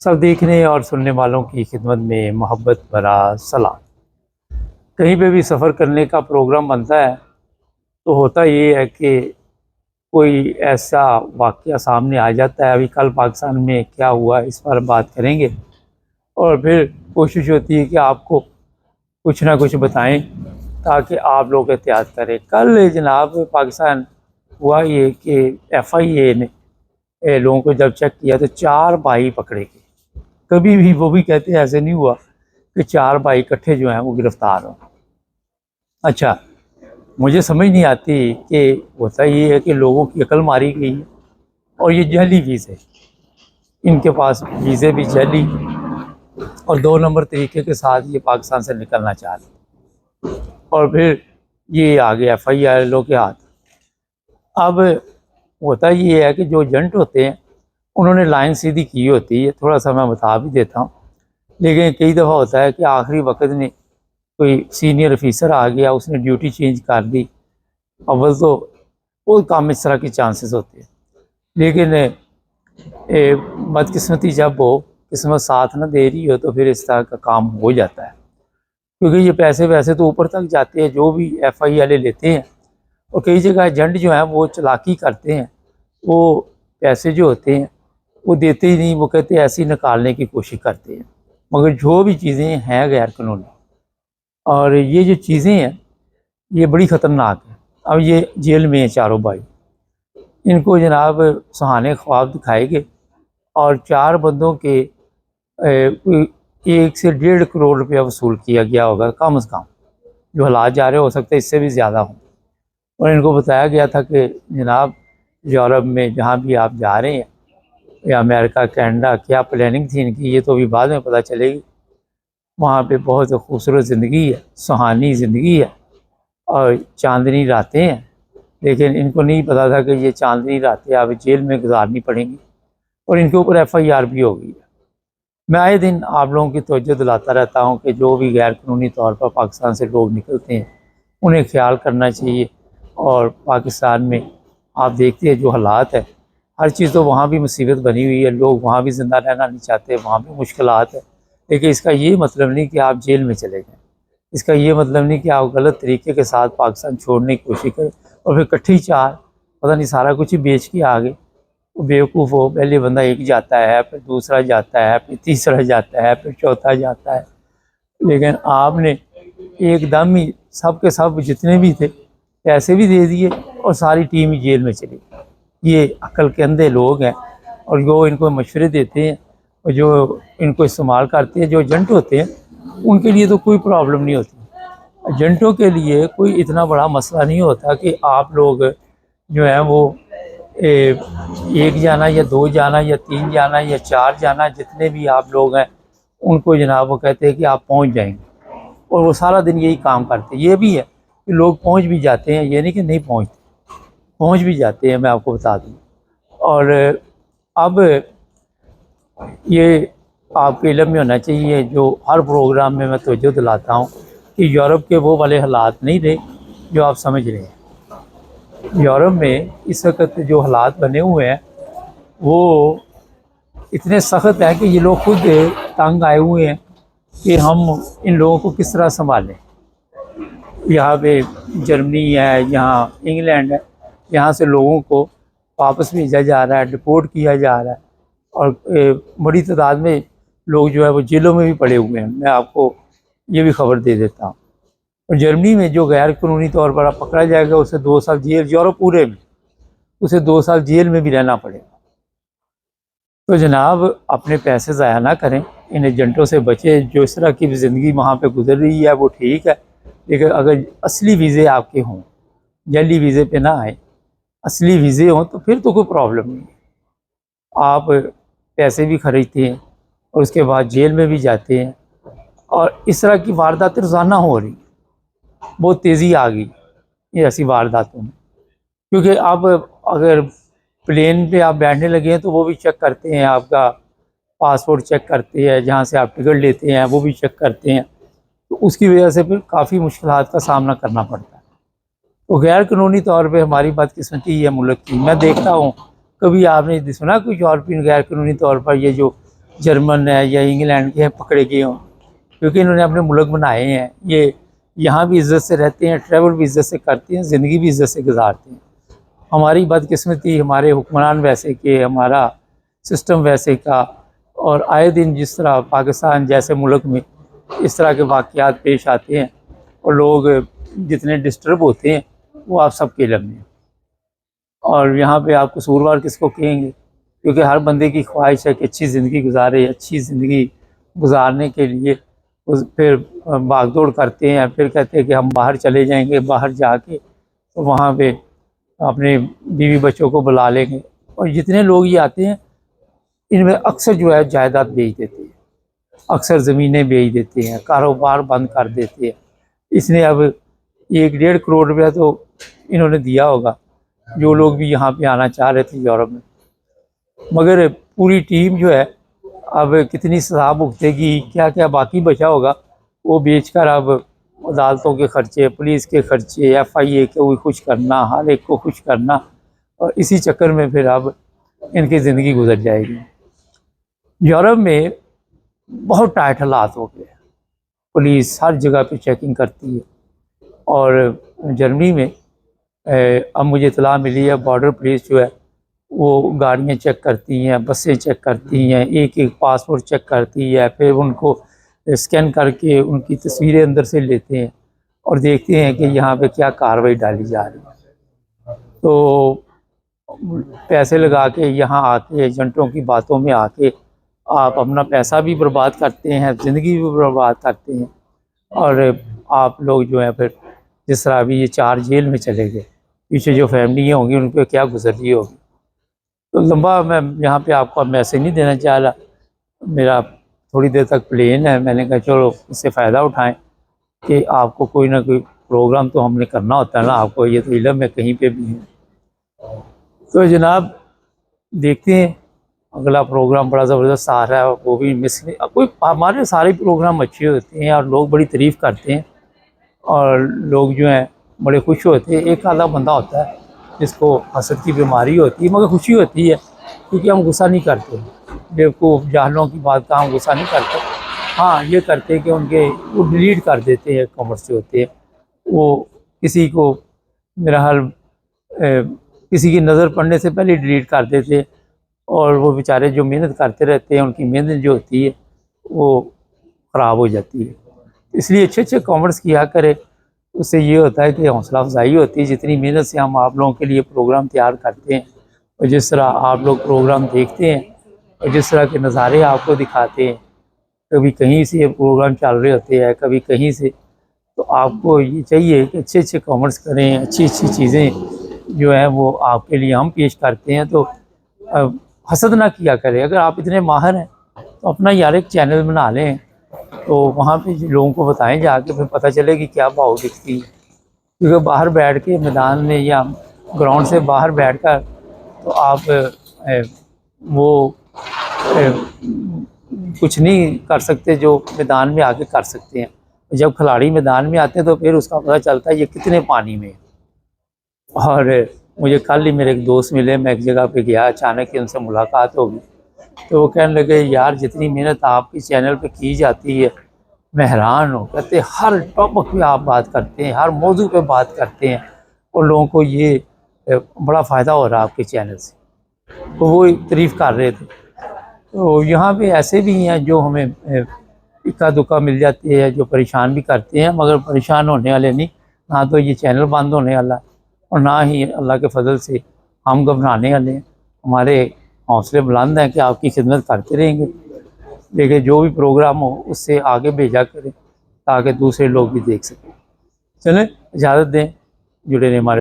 सब देखने और सुनने वालों की खिदमत में मोहब्बत भरा सलाम। कहीं पे भी सफ़र करने का प्रोग्राम बनता है तो होता ये है कि कोई ऐसा वाक़या सामने आ जाता है। अभी कल पाकिस्तान में क्या हुआ इस पर बात करेंगे और फिर कोशिश होती है कि आपको कुछ ना कुछ बताएं ताकि आप लोग एहतियात करें। कल जनाब पाकिस्तान हुआ ये कि FIA ने लोगों को जब चेक किया तो 4 भाई पकड़े गए। कभी भी वो भी कहते हैं ऐसे नहीं हुआ कि 4 भाई इकट्ठे जो हैं वो गिरफ्तार हों। अच्छा, मुझे समझ नहीं आती कि होता ये है कि लोगों की अकल मारी गई है और ये जली वीज़े, इनके पास वीज़े भी जली और 2 नंबर तरीके के साथ ये पाकिस्तान से निकलना चाह रहे और फिर ये आ गया FIR के हाथ। अब होता ये है कि जो एजेंट होते हैं उन्होंने लाइन सीधी की होती है, थोड़ा सा मैं बता भी देता हूँ। लेकिन कई दफ़ा होता है कि आखिरी वक्त में कोई सीनियर ऑफिसर आ गया, उसने ड्यूटी चेंज कर दी। अव्वल तो वो काम इस तरह के चांसेस होते हैं, लेकिन बदकिस्मती जब हो, किस्मत साथ ना दे रही हो तो फिर इस तरह का काम हो जाता है। क्योंकि ये पैसे वैसे तो ऊपर तक जाते हैं जो भी FI वाले लेते हैं, और कई जगह एजेंट जो हैं वो चालाकी करते हैं, वो पैसे जो होते हैं वो देते ही नहीं, वो कहते हैं ऐसे ही निकालने की कोशिश करते हैं। मगर जो भी चीज़ें हैं गैर कानूनी और ये जो चीज़ें हैं ये बड़ी ख़तरनाक है। अब ये जेल में हैं चारों भाई, इनको जनाब सुहाने ख्वाब दिखाए गए और 4 बंदों के कोई 1 से 1.5 करोड़ रुपया वसूल किया गया होगा कम से कम। जो हालात जा रहे हो सकते हैं इससे भी ज़्यादा हों। और इनको बताया गया था कि जनाब यूरोप में जहाँ भी आप जा रहे हैं या अमेरिका, कनाडा, क्या प्लानिंग थी इनकी ये तो अभी बाद में पता चलेगी। वहाँ पे बहुत खूबसूरत ज़िंदगी है, सुहानी ज़िंदगी है और चांदनी रातें हैं। लेकिन इनको नहीं पता था कि ये चांदनी रातें अब जेल में गुजारनी पड़ेंगी और इनके ऊपर FIR भी हो गई है। मैं आए दिन आप लोगों की तवज्जो दिलाता रहता हूँ कि जो भी गैर कानूनी तौर पर पाकिस्तान से लोग निकलते हैं उन्हें ख्याल करना चाहिए। और पाकिस्तान में आप देखते हैं जो हालात है, हर चीज़ तो वहाँ भी मुसीबत बनी हुई है, लोग वहाँ भी ज़िंदा रहना नहीं चाहते, वहाँ भी मुश्किलात है। लेकिन इसका ये मतलब नहीं कि आप जेल में चले जाएँ, इसका ये मतलब नहीं कि आप गलत तरीके के साथ पाकिस्तान छोड़ने की कोशिश करें और फिर इकट्ठी 4 पता नहीं सारा कुछ ही बेच के आ गए। वो बेवकूफ़ हो, पहले बंदा एक जाता है, फिर दूसरा जाता है, फिर तीसरा जाता है, फिर चौथा जाता है। लेकिन आपने एकदम ही सब के सब जितने भी थे पैसे भी दे दिए और सारी टीम ही जेल में चली गई। ये अक्ल के अंधे लोग हैं और जो इनको मशवरे देते हैं और जो इनको इस्तेमाल करते हैं, जो एजेंट होते हैं, उनके लिए तो कोई प्रॉब्लम नहीं होती। एजेंटों के लिए कोई इतना बड़ा मसला नहीं होता कि आप लोग जो हैं वो एक जाना या 2 जाना या 3 जाना या 4 जाना, जितने भी आप लोग हैं उनको जनाब वो कहते हैं कि आप पहुंच जाएंगे और वो सारा दिन यही काम करते हैं। ये भी है कि लोग पहुंच भी जाते हैं, ये नहीं कि नहीं पहुंचते, पहुंच भी जाते हैं, मैं आपको बता दूँ। और अब ये आपके इल्म में होना चाहिए, जो हर प्रोग्राम में मैं तवज्जो दिलाता हूँ कि यूरोप के वो वाले हालात नहीं रहे जो आप समझ रहे हैं। यूरोप में इस वक्त जो हालात बने हुए हैं वो इतने सख्त हैं कि ये लोग खुद तंग आए हुए हैं कि हम इन लोगों को किस तरह संभालें। यहाँ पे जर्मनी है, यहाँ इंग्लैंड है, यहाँ से लोगों को वापस भेजा जा रहा है, डिपोर्ट किया जा रहा है और बड़ी तादाद में लोग जो है वो जेलों में भी पड़े हुए हैं। मैं आपको ये भी खबर दे देता हूँ। और जर्मनी में जो गैर कानूनी तौर पर पकड़ा जाएगा उसे 2 साल जेल, यूरोप पूरे में उसे 2 साल जेल में भी रहना पड़ेगा। तो जनाब अपने पैसे ज़ाया ना करें, इन एजेंटों से बचें। जो इस तरह की ज़िंदगी वहाँ पे गुजर रही है वो ठीक है, लेकिन अगर असली वीज़े आपके हों, जली वीज़े पे ना आए, असली वीज़े हों तो फिर तो कोई प्रॉब्लम नहीं है। आप पैसे भी खरीदते हैं और उसके बाद जेल में भी जाते हैं और इस तरह की वारदातें रोज़ाना हो रही, बहुत तेज़ी आ गई ये ऐसी वारदातों में। क्योंकि अब अगर प्लेन पे आप बैठने लगे हैं तो वो भी चेक करते हैं, आपका पासपोर्ट चेक करते हैं, जहाँ से आप टिकट लेते हैं वो भी चेक करते हैं, तो उसकी वजह से फिर काफ़ी मुश्किलात का सामना करना पड़ता है। तो गैर कानूनी तौर पे हमारी बदकिस्मती है मुल्क की। मैं देखता हूँ, कभी आपने सुना कुछ यूरोपियन गैर कानूनी तौर पर ये जो जर्मन है या इंग्लैंड के हैं पकड़े गए हों, क्योंकि इन्होंने अपने मुल्क बनाए हैं। ये यहाँ भी इज़्ज़त से रहते हैं, ट्रैवल भी इज़्ज़त से करते हैं, ज़िंदगी भी इज़्ज़त से गुजारते हैं। हमारी बदकिस्मती, हमारे हुक्मरान वैसे के, हमारा सिस्टम वैसे का, और आए दिन जिस तरह पाकिस्तान जैसे मुल्क में इस तरह के वाक़यात पेश आते हैं और लोग जितने डिस्टर्ब होते हैं वो आप सबके इल्म में। और यहाँ पे आप कसूरवार किसको कहेंगे, क्योंकि हर बंदे की ख्वाहिश है कि अच्छी ज़िंदगी गुजारे। अच्छी ज़िंदगी गुजारने के लिए फिर भाग-दौड़ करते हैं, फिर कहते हैं कि हम बाहर चले जाएंगे, बाहर जाके तो वहाँ पे अपने बीवी बच्चों को बुला लेंगे। और जितने लोग ये आते हैं इनमें अक्सर जो है जायदाद बेच देते हैं, अक्सर ज़मीनें बेच देते हैं, कारोबार बंद कर देते हैं। इसने अब 1-1.5 करोड़ रुपया तो इन्होंने दिया होगा जो लोग भी यहाँ पे आना चाह रहे थे यूरोप में, मगर पूरी टीम जो है अब कितनी सज़ा भुगतेगी, क्या क्या बाकी बचा होगा वो बेचकर अब अदालतों के ख़र्चे, पुलिस के ख़र्चे, FIA को खुश करना, हर एक को खुश करना, और इसी चक्कर में फिर अब इनकी ज़िंदगी गुजर जाएगी। यूरोप में बहुत टाइट हालात हो गए, पुलिस हर जगह पे चेकिंग करती है। और जर्मनी में अब मुझे इतला मिली है, बॉर्डर पुलिस जो है वो गाड़ियाँ चेक करती हैं, बसें चेक करती हैं, एक एक पासपोर्ट चेक करती है, फिर उनको स्कैन करके उनकी तस्वीरें अंदर से लेते हैं और देखते हैं कि यहाँ पे क्या कार्रवाई डाली जा रही है। तो पैसे लगा के यहाँ आके एजेंटों की बातों में आके आप अपना पैसा भी बर्बाद करते हैं, ज़िंदगी भी बर्बाद करते हैं, और आप लोग जो है फिर जिस तरह अभी ये 4 जेल में चले गए, पीछे जो फैमिली होंगी उन पर क्या गुजरी होगी। तो लंबा मैं यहाँ पे आपको मैसेज नहीं देना चाह रहा, मेरा थोड़ी देर तक प्लेन है, मैंने कहा चलो इससे फ़ायदा उठाएं कि आपको कोई ना कोई प्रोग्राम तो हमने करना होता है ना, आपको ये तो इल्म है कहीं पे भी है। तो जनाब देखते हैं अगला प्रोग्राम बड़ा ज़बरदस्त आ रहा है, वो भी मिस नहीं, कोई हमारे सारे प्रोग्राम अच्छे होते हैं और लोग बड़ी तारीफ़ करते हैं और लोग जो हैं बड़े खुश होते हैं। एक आधा बंदा होता है जिसको हसद की बीमारी होती है, मगर खुशी होती है क्योंकि हम गुस्सा नहीं करते, बेवकूफ़ जाहलों की बात का हम गुस्सा नहीं करते। हाँ ये करते हैं कि उनके वो डिलीट कर देते हैं, कमेंट्स जो होते हैं वो किसी को मेरा हाल किसी की नज़र पड़ने से पहले डिलीट कर देते हैं, और वो बेचारे जो मेहनत करते रहते हैं उनकी मेहनत जो होती है वो ख़राब हो जाती है। इसलिए अच्छे अच्छे कमेंट्स किया करें, उससे ये होता है कि हौसला अफजाई होती है। जितनी मेहनत से हम आप लोगों के लिए प्रोग्राम तैयार करते हैं और जिस तरह आप लोग प्रोग्राम देखते हैं और जिस तरह के नज़ारे आपको दिखाते हैं, कभी कहीं से प्रोग्राम चल रहे होते हैं, कभी कहीं से, तो आपको ये चाहिए कि अच्छे अच्छे कमेंट्स करें, अच्छी अच्छी चीज़ें जो है वो आपके लिए हम पेश करते हैं। तो हसद ना किया करें। अगर आप इतने माहिर हैं तो अपना यार एक चैनल बना लें, तो वहाँ पे लोगों को बताएं जाके, फिर पता चले कि क्या भाव दिखती है। क्योंकि बाहर बैठ के मैदान में या ग्राउंड से बाहर बैठकर तो आप वो कुछ नहीं कर सकते जो मैदान में आके कर सकते हैं। जब खिलाड़ी मैदान में आते हैं तो फिर उसका पता चलता है ये कितने पानी में है। और मुझे कल ही मेरे एक दोस्त मिले, मैं एक जगह पे गया, अचानक ही उनसे मुलाकात होगी, तो वो कहने लगे यार जितनी मेहनत आपके चैनल पे की जाती है मैं हैरान हूँ। कहते हर टॉपिक पे आप बात करते हैं, हर मौजू पे बात करते हैं और लोगों को ये बड़ा फ़ायदा हो रहा है आपके चैनल से। तो वो तारीफ़ कर रहे थे। तो यहाँ पे ऐसे भी हैं जो हमें इक्का दुक्का मिल जाती है, जो परेशान भी करते हैं, मगर परेशान होने वाले नहीं। ना तो ये चैनल बंद होने वाला और ना ही अल्लाह के फजल से हम घबराने वाले हैं। हमारे हौसले बुलंद हैं कि आपकी खिदमत करते रहेंगे, लेकिन जो भी प्रोग्राम हो उससे आगे भेजा करें ताकि दूसरे लोग भी देख सकें। चलें इजाज़त दें, जुड़े रहें हमारे।